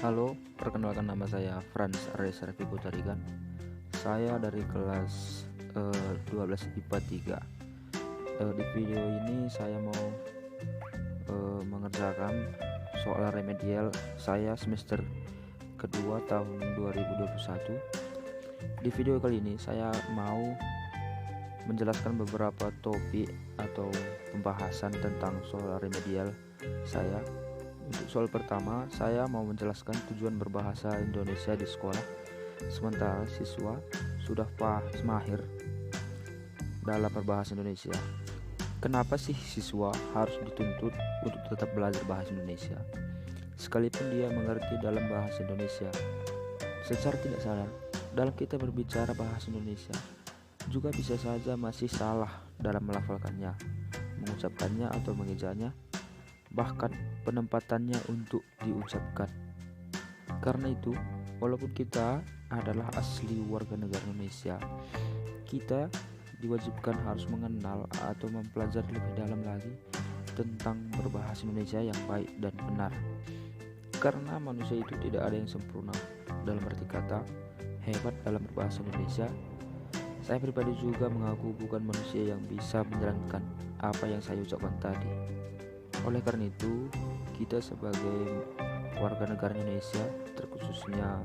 Halo, perkenalkan nama saya Frans Reza Raffi Tarigan. Saya dari kelas 12 IPA 3. Di video ini saya mau mengerjakan soal remedial saya semester kedua tahun 2021. Di video kali ini saya mau menjelaskan beberapa topik atau pembahasan tentang soal remedial saya. Untuk soal pertama, saya mau menjelaskan tujuan berbahasa Indonesia di sekolah, sementara siswa sudah mahir dalam berbahasa Indonesia. Kenapa sih siswa harus dituntut untuk tetap belajar bahasa Indonesia, sekalipun dia mengerti dalam bahasa Indonesia? Secara tidak sadar, dalam kita berbicara bahasa Indonesia, juga bisa saja masih salah dalam melafalkannya, mengucapkannya atau mengejanya, bahkan penempatannya untuk diucapkan. Karena itu, walaupun kita adalah asli warga negara Indonesia, kita diwajibkan harus mengenal atau mempelajari lebih dalam lagi tentang berbahasa Indonesia yang baik dan benar. Karena manusia itu tidak ada yang sempurna. Dalam arti kata, hebat dalam berbahasa Indonesia. Saya pribadi juga mengaku bukan manusia yang bisa menjalankan apa yang saya ucapkan tadi. Oleh karena itu, kita sebagai warga negara Indonesia, terkhususnya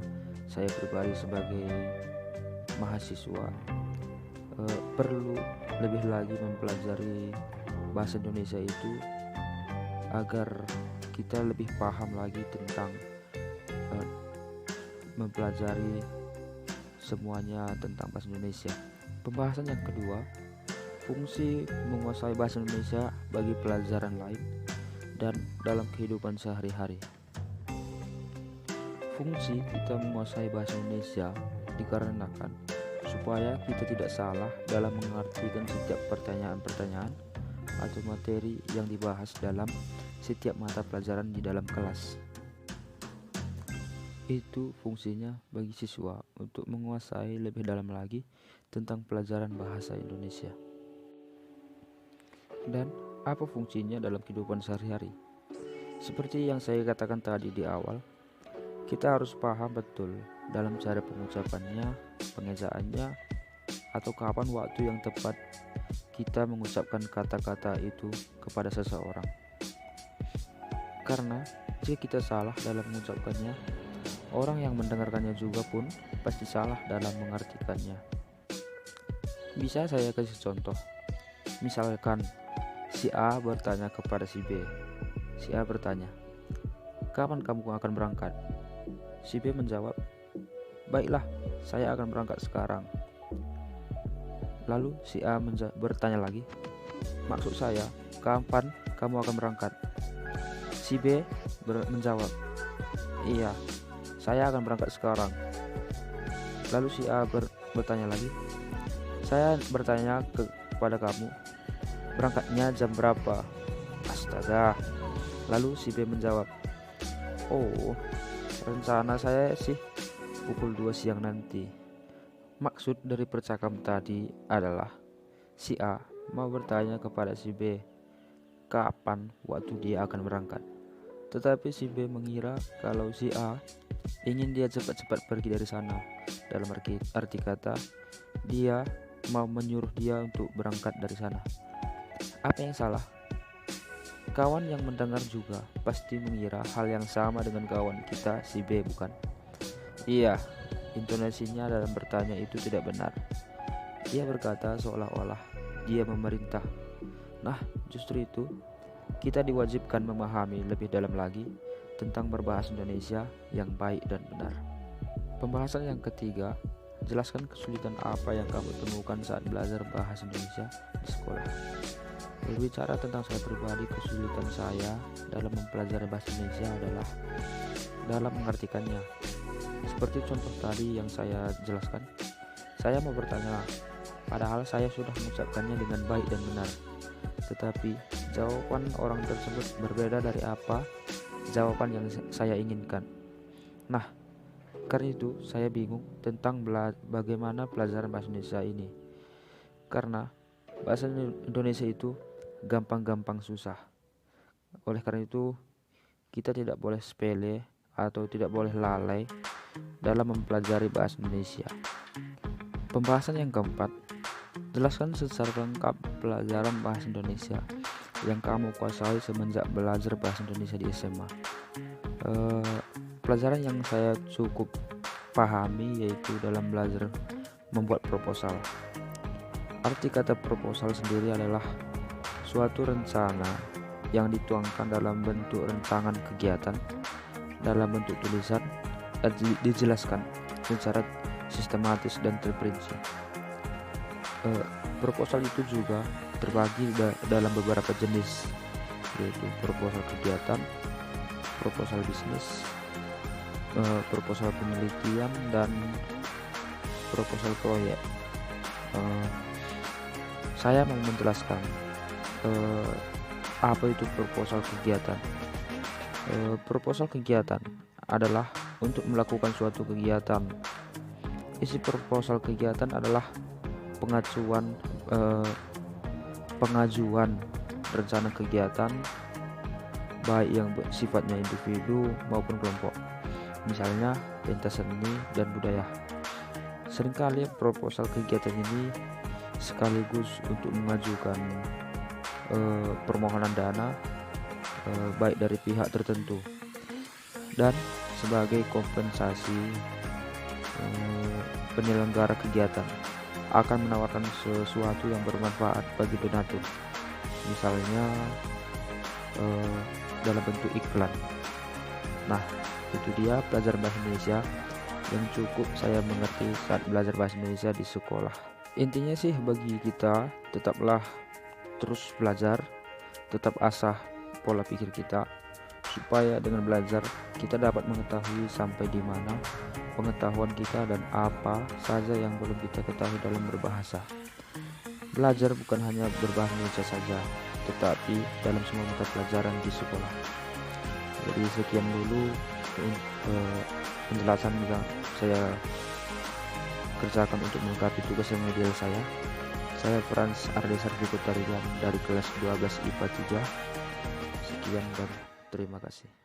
saya pribadi sebagai mahasiswa, perlu lebih lagi mempelajari bahasa Indonesia itu agar kita lebih paham lagi tentang mempelajari semuanya tentang bahasa Indonesia. Pembahasan yang kedua, fungsi menguasai bahasa Indonesia bagi pelajaran lain dan dalam kehidupan sehari-hari. Fungsi kita menguasai bahasa Indonesia dikarenakan supaya kita tidak salah dalam mengartikan setiap pertanyaan-pertanyaan atau materi yang dibahas dalam setiap mata pelajaran di dalam kelas. Itu fungsinya bagi siswa untuk menguasai lebih dalam lagi tentang pelajaran bahasa Indonesia. Dan apa fungsinya dalam kehidupan sehari-hari? Seperti yang saya katakan tadi di awal, kita harus paham betul dalam cara pengucapannya, pengejaannya, atau kapan waktu yang tepat kita mengucapkan kata-kata itu kepada seseorang. Karena jika kita salah dalam mengucapkannya, orang yang mendengarkannya juga pun pasti salah dalam mengartikannya. Bisa saya kasih contoh. Misalkan si A bertanya kepada si B. Si A bertanya, "Kapan kamu akan berangkat?" Si B menjawab, "Baiklah, saya akan berangkat sekarang." Lalu si A bertanya lagi, "Maksud saya, kapan kamu akan berangkat?" Si B menjawab, "Iya, saya akan berangkat sekarang." Lalu si A bertanya lagi, "Saya bertanya kepada kamu, berangkatnya jam berapa?" Astaga. Lalu si B menjawab, "Oh, rencana saya sih pukul 2 siang nanti." Maksud dari percakapan tadi adalah si A mau bertanya kepada si B kapan waktu dia akan berangkat. Tetapi si B mengira kalau si A ingin dia cepat-cepat pergi dari sana. Dalam arti kata, dia mau menyuruh dia untuk berangkat dari sana. Apa yang salah? Kawan yang mendengar juga pasti mengira hal yang sama dengan kawan kita si B, bukan? Iya, intonasinya dalam bertanya itu tidak benar. Ia berkata seolah-olah dia memerintah. Nah, justru itu kita diwajibkan memahami lebih dalam lagi tentang berbahasa Indonesia yang baik dan benar. Pembahasan yang ketiga, jelaskan kesulitan apa yang kamu temukan saat belajar bahasa Indonesia di sekolah. Berbicara tentang saya pribadi, kesulitan saya dalam mempelajari bahasa Indonesia adalah dalam mengartikannya. Seperti contoh tadi yang saya jelaskan, saya mau bertanya, padahal saya sudah mengucapkannya dengan baik dan benar. Tetapi jawaban orang tersebut berbeda dari apa jawaban yang saya inginkan. Nah, karena itu saya bingung tentang bagaimana pelajaran bahasa Indonesia ini. Karena bahasa Indonesia itu gampang-gampang susah. Oleh karena itu, kita tidak boleh sepele atau tidak boleh lalai dalam mempelajari bahasa Indonesia. Pembahasan yang keempat, jelaskan secara lengkap pelajaran bahasa Indonesia yang kamu kuasai semenjak belajar bahasa Indonesia di SMA. Pelajaran yang saya cukup pahami yaitu dalam belajar membuat proposal. Arti kata proposal sendiri adalah suatu rencana yang dituangkan dalam bentuk rentangan kegiatan dalam bentuk tulisan dan dijelaskan secara sistematis dan terperinci. Proposal itu juga terbagi dalam beberapa jenis, yaitu proposal kegiatan, proposal bisnis, proposal penelitian, dan proposal proyek. Saya mau menjelaskan apa itu proposal kegiatan. Proposal kegiatan adalah untuk melakukan suatu kegiatan. Isi proposal kegiatan adalah pengajuan rencana kegiatan baik yang sifatnya individu maupun kelompok, misalnya pentas seni dan budaya. Seringkali proposal kegiatan ini sekaligus untuk mengajukan permohonan dana baik dari pihak tertentu dan sebagai kompensasi penyelenggara kegiatan akan menawarkan sesuatu yang bermanfaat bagi donatur, misalnya dalam bentuk iklan. Nah, itu dia pelajaran bahasa Indonesia yang cukup saya mengerti saat belajar bahasa Indonesia di sekolah. Intinya sih bagi kita, tetaplah terus belajar, tetap asah pola pikir kita, supaya dengan belajar kita dapat mengetahui sampai di mana pengetahuan kita dan apa saja yang belum kita ketahui dalam berbahasa. Belajar bukan hanya berbahasa Indonesia saja, tetapi dalam semua mata pelajaran di sekolah. Jadi sekian dulu penjelasan yang saya kerjakan untuk melengkapi tugas remedial saya. Saya Frans Ardesar Vikutarian dari kelas 12 IPA 3. Sekian dan terima kasih.